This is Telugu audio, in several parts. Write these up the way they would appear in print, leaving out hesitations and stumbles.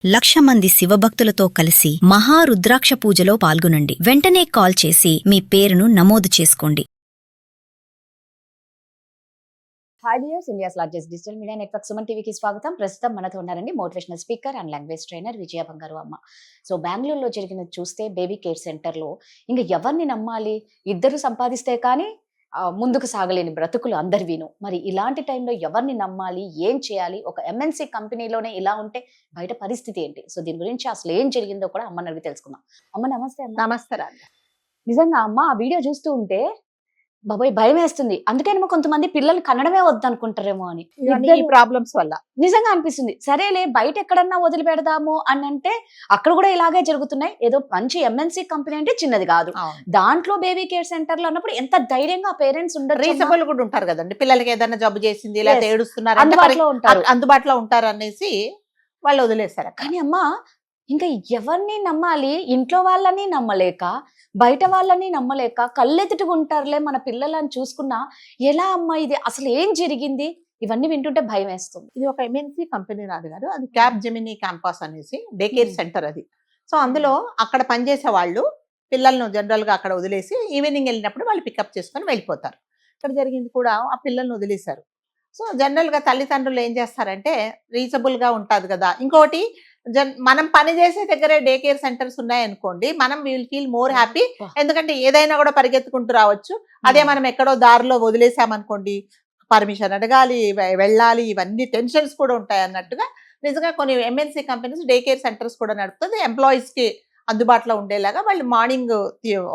1,00,000 మంది శివభక్తులతో కలిసి మహారుద్రాక్ష పూజలో పాల్గొనండి. వెంటనే కాల్ చేసి మీ పేరును నమోదు చేసుకోండి. Hi viewers, India's largest digital media network Suman టీవీకి స్వాగతం. ప్రస్తుతం మనతో ఉన్నారండి motivational speaker and language trainer Vijaya Bangaru Amma. So బెంగళూరులో జరిగినది చూస్తే బేబీ కేర్ సెంటర్లో ఇంకా ఎవరిని నమ్మాలి? ఇద్దరు సంపాదిస్తే కానీ ముందుకు సాగలేని బ్రతుకులు అందరివీను. మరి ఇలాంటి టైంలో ఎవరిని నమ్మాలి, ఏం చేయాలి? ఒక ఎంఎన్సీ కంపెనీలోనే ఇలా ఉంటే బయట పరిస్థితి ఏంటి? సో దీని గురించి అసలు ఏం జరిగిందో కూడా అమ్మని అడిగి తెలుసుకుందాం. అమ్మ నమస్తే. నమస్తే రాజా. నిజంగా అమ్మ ఆ వీడియో చూస్తూ ఉంటే బాబాయ్ భయం వేస్తుంది. అందుకేనేమో కొంతమంది పిల్లలు కనడమే వద్దనుకుంటారేమో అని ఈ ప్రాబ్లమ్స్ వల్ల నిజంగా అనిపిస్తుంది. సరేలే బయట ఎక్కడన్నా వదిలి పెడదాము అని అంటే అక్కడ కూడా ఇలాగే జరుగుతున్నాయి. ఏదో మంచి ఎంఎన్సీ కంపెనీ అంటే చిన్నది కాదు, దాంట్లో బేబీ కేర్ సెంటర్ లో అన్నప్పుడు ఎంత ధైర్యంగా పేరెంట్స్ ఉండరు. రీజనబుల్ కూడా ఉంటారు కదండి. పిల్లలకి ఏదైనా జబ్బు చేసింది లేదా ఏడుస్తున్నారు అందుబాటులో ఉంటారు అనేసి వాళ్ళు వదిలేస్తారు. కానీ అమ్మా ఇంకా ఎవరిని నమ్మాలి? ఇంట్లో వాళ్ళని నమ్మలేక, బయట వాళ్ళని నమ్మలేక, కళ్ళెదుటిగా ఉంటారులే మన పిల్లలని చూసుకున్నా ఎలా అమ్మా ఇది అసలు ఏం జరిగింది? ఇవన్నీ వింటుంటే భయం వేస్తుంది. ఇది ఒక ఎంఎన్సీ కంపెనీ రాదు గారు, అది క్యాప్ జెమినీ క్యాంపస్ అనేసి డే కేర్ సెంటర్ అది. సో అందులో అక్కడ పనిచేసే వాళ్ళు పిల్లలను జనరల్ గా అక్కడ వదిలేసి ఈవినింగ్ వెళ్ళినప్పుడు వాళ్ళు పికప్ చేసుకొని వెళ్ళిపోతారు. ఇక్కడ జరిగింది కూడా ఆ పిల్లల్ని వదిలేశారు. సో జనరల్ గా తల్లిదండ్రులు ఏం చేస్తారంటే రీజనబుల్ గా ఉంటుంది కదా. ఇంకోటి మనం పని చేసే దగ్గరే డే కేర్ సెంటర్స్ ఉన్నాయనుకోండి, మనం విల్ ఫీల్ మోర్ హ్యాపీ. ఎందుకంటే ఏదైనా కూడా పరిగెత్తుకుంటూ రావచ్చు. అదే మనం ఎక్కడో దారిలో వదిలేసామనుకోండి, పర్మిషన్ అడగాలి, వెళ్ళాలి, ఇవన్నీ టెన్షన్స్ కూడా ఉంటాయి అన్నట్టుగా. నిజంగా కొన్ని MNC companies day care centres కూడా నడుపుతుంది. ఎంప్లాయీస్ కి అందుబాటులో ఉండేలాగా వాళ్ళు మార్నింగ్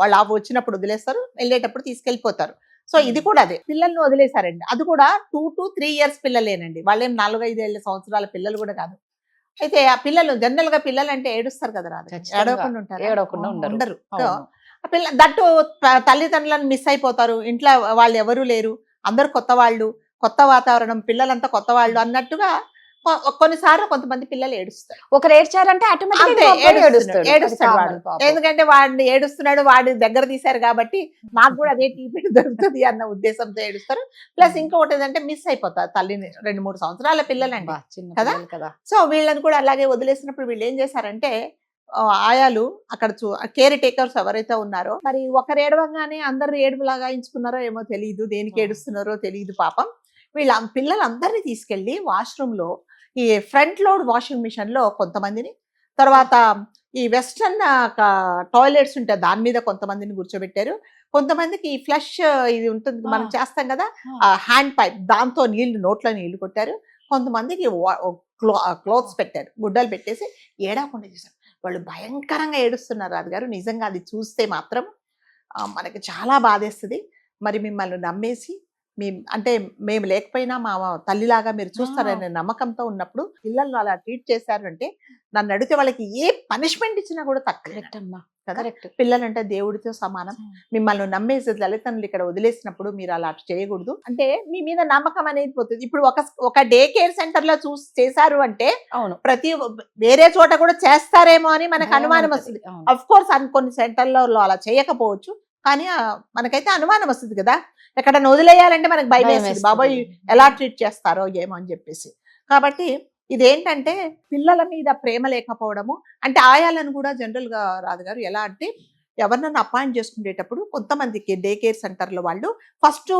వాళ్ళు వచ్చినప్పుడు వదిలేస్తారు, వెళ్ళేటప్పుడు తీసుకెళ్ళిపోతారు. సో ఇది కూడా అదే పిల్లల్ని వదిలేశారండి. అది కూడా 2 to 3 years పిల్లలేనండి, వాళ్ళేం 4-5 సంవత్సరాల పిల్లలు కూడా కాదు. అయితే ఆ పిల్లలు జనరల్ గా పిల్లలు అంటే ఏడుస్తారు కదా రాదు, ఏడవకుండా ఉంటారు, ఉండరు. సో ఆ పిల్ల దట్టు తల్లిదండ్రులను మిస్ అయిపోతారు. ఇంట్లో వాళ్ళు ఎవరు లేరు, అందరు కొత్త వాళ్ళు, కొత్త వాతావరణం, పిల్లలంతా కొత్త వాళ్ళు అన్నట్టుగా కొన్నిసార్లు కొంతమంది పిల్లలు ఏడుస్తారు. ఒకరు ఏడ్చారంటే ఏడుస్తాడు వాడు, ఎందుకంటే వాడిని ఏడుస్తున్నాడు, వాడి దగ్గర తీశారు కాబట్టి నాకు కూడా అదే టీపీటీ దొరుకుతుంది అన్న ఉద్దేశంతో ఏడుస్తారు. ప్లస్ ఇంకొకటి ఏంటంటే మిస్ అయిపోతారు తల్లిని. 2-3 సంవత్సరాల పిల్లలండి కదా. సో వీళ్ళని కూడా అలాగే వదిలేసినప్పుడు వీళ్ళు ఏం చేశారంటే ఆయాలు అక్కడ కేర్ టేకర్స్ ఎవరైతే ఉన్నారో, మరి ఒకరు ఏడవగానే అందరు ఏడుపులాగా ఎంచుకున్నారో ఏమో తెలియదు, దేనికి ఏడుస్తున్నారో తెలియదు పాపం. వీళ్ళ పిల్లలందరినీ తీసుకెళ్లి వాష్రూమ్ లో ఈ ఫ్రంట్ లోడ్ వాషింగ్ మిషన్ లో కొంతమందిని, తర్వాత ఈ వెస్టర్న్ టాయిలెట్స్ ఉంటాయి దాని మీద కొంతమందిని కూర్చోబెట్టారు. కొంతమందికి ఈ ఫ్లష్ ఇది ఉంటుంది మనం చేస్తాం కదా, హ్యాండ్ పైప్, దాంతో నోట్లో నీళ్లు కొట్టారు. కొంతమందికి క్లోత్స్ పెట్టారు, గుడ్డలు పెట్టేసి ఏడవకుండా చేశారు. వాళ్ళు భయంకరంగా ఏడుస్తున్నారు రాజు గారు. నిజంగా అది చూస్తే మాత్రం మనకి చాలా బాధేస్తుంది. మరి మిమ్మల్ని నమ్మేసి అంటే మేము లేకపోయినా మా తల్లిలాగా మీరు చూస్తారనే నమ్మకంతో ఉన్నప్పుడు పిల్లలు అలా ట్రీట్ చేశారు అంటే నన్ను అడిగితే వాళ్ళకి ఏ పనిష్మెంట్ ఇచ్చినా కూడా తక్కువ కదా. పిల్లలంటే దేవుడితో సమానం. మిమ్మల్ని నమ్మేసి తల్లిదండ్రులు ఇక్కడ వదిలేసినప్పుడు మీరు అలా చేయకూడదు. అంటే మీ మీద నమ్మకం అనేది పోతుంది. ఇప్పుడు ఒక డే కేర్ సెంటర్ లో చేశారు అంటే ప్రతి వేరే చోట కూడా చేస్తారేమో అని మనకు అనుమానం వస్తుంది. అఫ్ కోర్స్ కొన్ని సెంటర్లలో అలా చేయకపోవచ్చు, కానీ మనకైతే అనుమానం వస్తుంది కదా. ఎక్కడన్నా వదిలేయాలంటే మనకు భయం వేస్తుంది, బాబాయ్ ఎలా ట్రీట్ చేస్తారో ఏమో అని చెప్పేసి. కాబట్టి ఇదేంటంటే పిల్లల మీద ప్రేమ లేకపోవడము. అంటే ఆయాలను కూడా జనరల్ గా రాదు గారు ఎలా అంటే ఎవరినన్నా అపాయింట్ చేసుకునేటప్పుడు కొంతమందికి డే కేర్ సెంటర్లో వాళ్ళు ఫస్ట్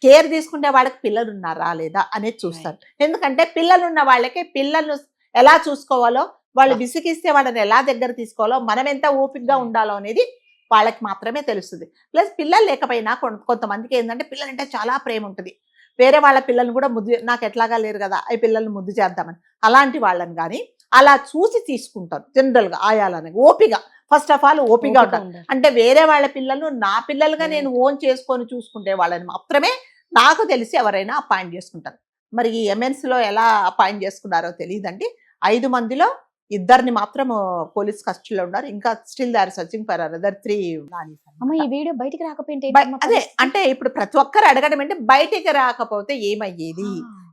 కేర్ తీసుకునే వాళ్ళకి పిల్లలు ఉన్నారా లేదా అనేది చూస్తారు. ఎందుకంటే పిల్లలు ఉన్న వాళ్ళకి పిల్లలు ఎలా చూసుకోవాలో, వాళ్ళు విసిగిస్తే వాళ్ళని ఎలా దగ్గర తీసుకోవాలో, మనం ఎంత ఓపికగా ఉండాలో అనేది వాళ్ళకి మాత్రమే తెలుస్తుంది. ప్లస్ పిల్లలు లేకపోయినా కొంతమందికి ఏంటంటే పిల్లలంటే చాలా ప్రేమ ఉంటుంది. వేరే వాళ్ళ పిల్లల్ని కూడా నాకు ఎట్లాగా లేరు కదా ఈ పిల్లల్ని ముద్దు చేద్దామని అలాంటి వాళ్ళని కానీ అలా చూసి తీసుకుంటారు. జనరల్ గా ఆయాలని ఓపిక, ఫస్ట్ ఆఫ్ ఆల్ ఓపిక ఉంటారు. అంటే వేరే వాళ్ళ పిల్లలు నా పిల్లలుగా నేను ఓన్ చేసుకొని చూసుకుంటే వాళ్ళని మాత్రమే నాకు తెలిసి ఎవరైనా అపాయింట్ చేసుకుంటారు. మరి ఈ ఎంఎన్సీలో ఎలా అపాయింట్ చేసుకున్నారో తెలియదండి. 5 మందిలో 2 మాత్రం పోలీస్ కస్టడీలో ఉన్నారు. ఇంకా still they are searching for another 3. ఈ వీడియో బయటికి రాకపోతే అదే అంటే ఇప్పుడు ప్రతి ఒక్కరు అడగడం అంటే బయటికి రాకపోతే ఏమయ్యేది.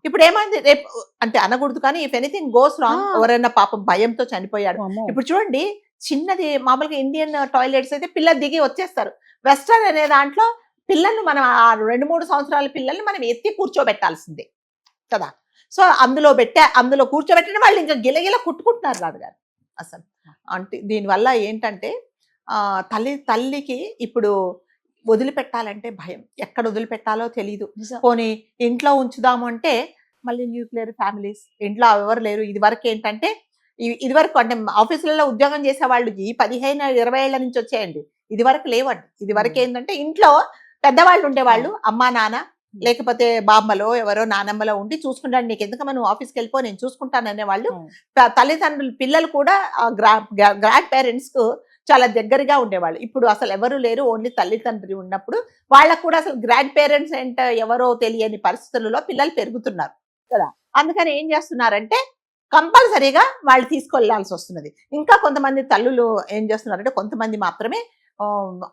ఇప్పుడు ఏమైంది రేపు అంటే అనకూడదు, కానీ ఇఫ్ ఎనీథింగ్ గోస్ రాంగ్, ఎవరైనా పాపం భయంతో చనిపోయాడు. ఇప్పుడు చూడండి, చిన్నది మామూలుగా ఇండియన్ టాయిలెట్స్ అయితే పిల్లలు దిగి వచ్చేస్తారు. వెస్టర్న్ అనే దాంట్లో పిల్లలు మనం 2-3 సంవత్సరాల పిల్లల్ని మనం ఎత్తి కూర్చోబెట్టాల్సిందే కదా. సో అందులో కూర్చోబెట్టిన వాళ్ళు ఇంకా గిలగిల కుట్టుకుంటున్నారు రాజుగారు అసలు. అంటే దీనివల్ల ఏంటంటే తల్లికి ఇప్పుడు వదిలిపెట్టాలంటే భయం, ఎక్కడ వదిలిపెట్టాలో తెలియదు. పోనీ ఇంట్లో ఉంచుదాము అంటే మళ్ళీ న్యూక్లియర్ ఫ్యామిలీస్, ఇంట్లో ఎవరు లేరు. ఇదివరకు అంటే ఆఫీసులలో ఉద్యోగం చేసే వాళ్ళు ఈ 15-20 ఏళ్ల నుంచి వచ్చేయండి, ఇదివరకు లేవండి. ఇదివరకు ఏంటంటే ఇంట్లో పెద్దవాళ్ళు ఉండేవాళ్ళు, అమ్మా నాన్న లేకపోతే బామ్మలో ఎవరో నానమ్మలో ఉండి చూసుకుంటాను, నీకు ఎందుకమ్మా నువ్వు ఆఫీస్కి వెళ్ళిపో నేను చూసుకుంటాను అనేవాళ్ళు. తల్లిదండ్రులు పిల్లలు కూడా గ్రాండ్ పేరెంట్స్ కు చాలా దగ్గరగా ఉండేవాళ్ళు. ఇప్పుడు అసలు ఎవరు లేరు, ఓన్లీ తల్లిదండ్రి ఉన్నప్పుడు వాళ్ళకు కూడా అసలు గ్రాండ్ పేరెంట్స్ అంటే ఎవరో తెలియని పరిస్థితులలో పిల్లలు పెరుగుతున్నారు కదా. అందుకని ఏం చేస్తున్నారంటే కంపల్సరీగా వాళ్ళు తీసుకెళ్లాల్సి వస్తున్నది. ఇంకా కొంతమంది తల్లులు ఏం చేస్తున్నారంటే కొంతమంది మాత్రమే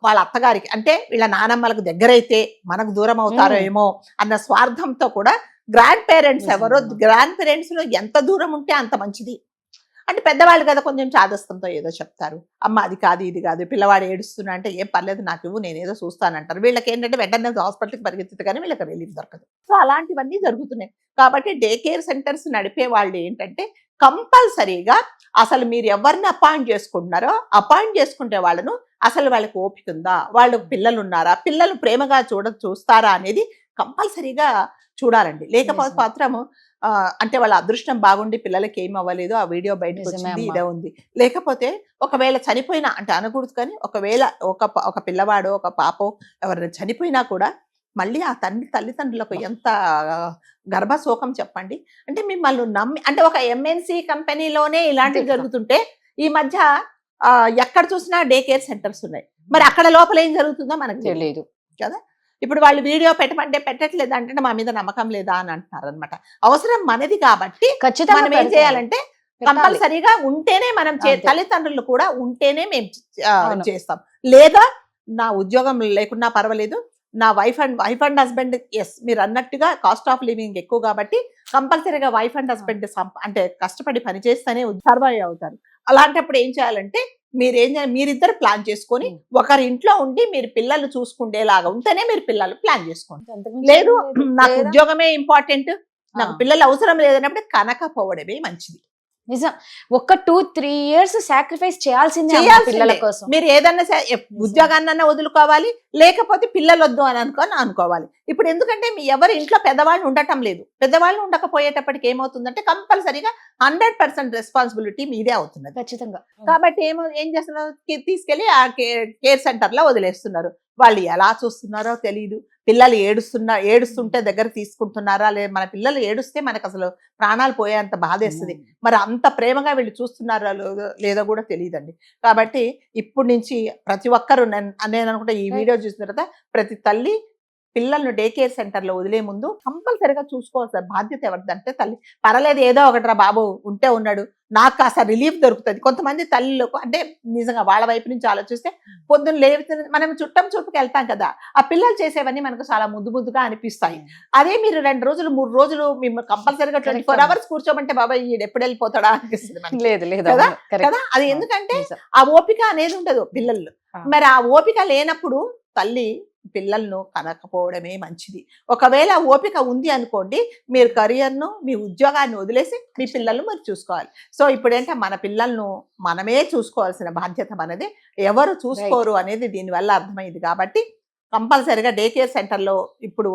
వాళ్ళ అత్తగారికి అంటే వీళ్ళ నానమ్మలకు దగ్గరైతే మనకు దూరం అవుతారో ఏమో అన్న స్వార్థంతో కూడా గ్రాండ్ పేరెంట్స్ గ్రాండ్ పేరెంట్స్ లో ఎంత దూరం ఉంటే అంత మంచిది. అంటే పెద్దవాళ్ళు కదా కొంచెం చాదస్తంతో ఏదో చెప్తారు, అమ్మ అది కాదు ఇది కాదు, పిల్లవాడు ఏడుస్తున్నా అంటే ఏం పర్లేదు నాకు ఇవ్వు నేను ఏదో చూస్తానంటారు. వీళ్ళకి ఏంటంటే వెంటనే హాస్పిటల్కి పరిగెత్తితే కానీ వీళ్ళకి రిలీఫ్ దొరకదు. సో అలాంటివన్నీ జరుగుతున్నాయి. కాబట్టి డే కేర్ సెంటర్స్ నడిపే వాళ్ళు ఏంటంటే కంపల్సరీగా అసలు మీరు ఎవరిని అపాయింట్ చేసుకుంటున్నారో అపాయింట్ చేసుకుంటే వాళ్ళను అసలు వాళ్ళకి ఓపిక ఉందా, వాళ్ళు పిల్లలు ఉన్నారా, పిల్లలు ప్రేమగా చూస్తారా అనేది కంపల్సరీగా చూడాలండి. లేకపోతే మాత్రము అంటే వాళ్ళ అదృష్టం బాగుండి పిల్లలకి ఏం అవ్వలేదు, ఆ వీడియో బయటకు వచ్చింది ఇదే ఉంది. లేకపోతే ఒకవేళ చనిపోయినా అంటే అనకూడదు కానీ ఒకవేళ ఒక పిల్లవాడో ఒక పాపో ఎవరైనా చనిపోయినా కూడా మళ్ళీ ఆ తల్లిదండ్రులకు ఎంత గర్భశోకం చెప్పండి. అంటే మిమ్మల్ని నమ్మి అంటే ఒక ఎంఎన్సి కంపెనీలోనే ఇలాంటివి జరుగుతుంటే ఈ మధ్య ఎక్కడ చూసినా డే కేర్ సెంటర్స్ ఉన్నాయి. మరి అక్కడ లోపల ఏం జరుగుతుందో మనకు తెలియదు కదా. ఇప్పుడు వాళ్ళు వీడియో పెట్టమంటే పెట్టట్లేదు అంటే మా మీద నమ్మకం లేదా అని అంటున్నారు అనమాట. అవసరం మనది కాబట్టి ఖచ్చితంగా మనం ఏం చేయాలంటే కంపల్సరీగా ఉంటేనే మనం తల్లిదండ్రులు కూడా ఉంటేనే మేము చేస్తాం. లేదా నా ఉద్యోగం లేకున్నా పర్వాలేదు, నా వైఫ్ అండ్ హస్బెండ్ మీరు అన్నట్టుగా కాస్ట్ ఆఫ్ లివింగ్ ఎక్కువ కాబట్టి కంపల్సరీగా వైఫ్ అండ్ హస్బెండ్ అంటే కష్టపడి పని చేస్తేనే సర్వైవ్ అవుతారు. అలాంటప్పుడు ఏం చేయాలంటే మీరిద్దరు ప్లాన్ చేసుకొని ఒకరి ఇంట్లో ఉండి మీరు పిల్లలు చూసుకుంటేలాగా ఉంటేనే మీరు పిల్లలు ప్లాన్ చేసుకోండి. లేదు నాకు ఉద్యోగమే ఇంపార్టెంట్, నాకు పిల్లలు అవసరం లేదన్నప్పుడు కనకపోవడమే మంచిది. నిజం. ఒక 2-3 years సాక్రిఫైస్ చేయాల్సిందే పిల్లల కోసం. మీరు ఏదన్నా ఉద్యోగాన్నన్నా వదులుకోవాలి, లేకపోతే పిల్లలు వద్దు అని అనుకోవాలి. ఇప్పుడు ఎందుకంటే మీ ఎవరి ఇంట్లో పెద్దవాళ్ళు ఉండటం లేదు. పెద్దవాళ్ళు ఉండకపోయేటప్పటికి ఏమవుతుందంటే కంపల్సరీగా 100% రెస్పాన్సిబిలిటీ మీదే అవుతున్నది ఖచ్చితంగా. కాబట్టి ఏం చేస్తున్నారు, తీసుకెళ్లి ఆ కేర్ సెంటర్ లో వదిలేస్తున్నారు. వాళ్ళు ఎలా చూస్తున్నారో తెలియదు. పిల్లలు ఏడుస్తుంటే దగ్గర తీసుకుంటున్నారా లేదు, మన పిల్లలు ఏడుస్తే మనకు అసలు ప్రాణాలు పోయేంత బాధేస్తుంది. మరి అంత ప్రేమగా వీళ్ళు చూస్తున్నారా లేదో కూడా తెలియదండి. కాబట్టి ఇప్పుడు నుంచి ప్రతి ఒక్కరు నేను అనుకుంటే ఈ వీడియో చూసిన తర్వాత ప్రతి తల్లి పిల్లలను డే కేర్ సెంటర్ లో వదిలే ముందు కంపల్సరిగా చూసుకోవాల్సిన బాధ్యత ఎవరిదంటే తల్లి. పర్లేదు ఏదో ఒకటిరా బాబు ఉంటే ఉన్నాడు, నాకు కాస్త రిలీఫ్ దొరుకుతుంది. కొంతమంది తల్లిలకు అంటే నిజంగా వాళ్ళ వైపు నుంచి ఆలోచిస్తే పొద్దున్న లేవుతుంది, మనం చుట్టుకు వెళ్తాం కదా, ఆ పిల్లలు చేసేవన్నీ మనకు చాలా ముద్దుగా అనిపిస్తాయి. అదే మీరు 2 రోజులు 3 రోజులు మిమ్మల్ని కంపల్సరీగా 24 hours కూర్చోమంటే బాబాయ్ ఎప్పుడు వెళ్ళిపోతాడా అనిపిస్తుంది కదా. అది ఎందుకంటే ఆ ఓపిక అనేది ఉండదు పిల్లలు. మరి ఆ ఓపిక లేనప్పుడు తల్లి పిల్లలను కనకపోవడమే మంచిది. ఒకవేళ ఓపిక ఉంది అనుకోండి, మీరు కెరియర్ను మీ ఉద్యోగాన్ని వదిలేసి మీ పిల్లలను మీరు చూసుకోవాలి. సో ఇప్పుడేంటే మన పిల్లలను మనమే చూసుకోవాల్సిన బాధ్యత మనది, ఎవరు చూసుకోరు అనేది దీనివల్ల అర్థమైంది. కాబట్టి కంపల్సరిగా డే కేర్ సెంటర్లో ఇప్పుడు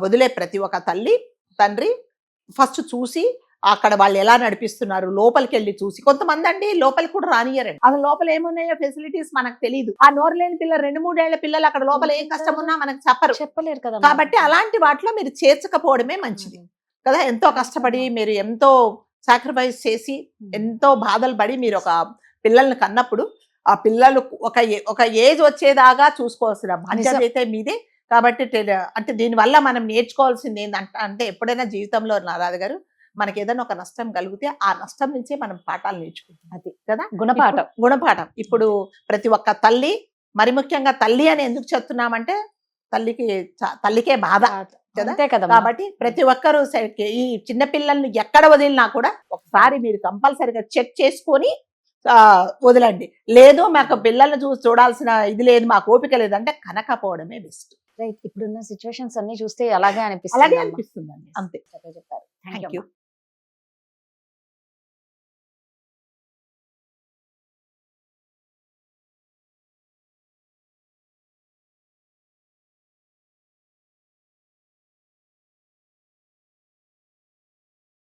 వదిలే ప్రతి ఒక్క తల్లి తండ్రి ఫస్ట్ చూసి అక్కడ వాళ్ళు ఎలా నడిపిస్తున్నారు లోపలికి వెళ్ళి చూసి, కొంతమంది అండి లోపలికి కూడా రానియరండి. అసలు లోపల ఏమున్నాయో ఫెసిలిటీస్ మనకు తెలియదు. ఆ నోరు లేని పిల్లలు 2-3 ఏళ్ల పిల్లలు అక్కడ లోపల ఏం కష్టం ఉన్నా మనకు చెప్పలేరు కదా. కాబట్టి అలాంటి వాటిలో మీరు చేర్చకపోవడమే మంచిది కదా. ఎంతో కష్టపడి మీరు ఎంతో సాక్రిఫైస్ చేసి ఎంతో బాధలు పడి మీరు ఒక పిల్లల్ని కన్నప్పుడు ఆ పిల్లలు ఒక ఏజ్ వచ్చేదాకా చూసుకోవాల్సిన బాధ్యత అయితే మీదే. కాబట్టి అంటే దీనివల్ల మనం నేర్చుకోవాల్సింది ఏంటంటే ఎప్పుడైనా జీవితంలో రాధ గారు మనకి ఏదైనా ఒక నష్టం కలిగితే ఆ నష్టం నుంచే మనం పాఠాలు నేర్చుకుంటాం. అది కదా గుణపాఠం. ఇప్పుడు ప్రతి ఒక్క తల్లి, మరి ముఖ్యంగా తల్లి అని ఎందుకు చెప్తున్నామంటే తల్లికే బాధ కదా. కాబట్టి ప్రతి ఒక్కరూ ఈ చిన్నపిల్లల్ని ఎక్కడ వదిలినా కూడా ఒకసారి మీరు కంపల్సరిగా చెక్ చేసుకొని వదలండి. లేదు మాకు పిల్లల్ని చూడాల్సిన ఇది లేదు, మాకు ఓపిక లేదంటే కనకపోవడమే బెస్ట్. రైట్. ఇప్పుడున్న సిచ్యువేషన్స్ అన్ని చూస్తే అలాగే అనిపిస్తుంది. అంతే చెప్పారు. Thank you.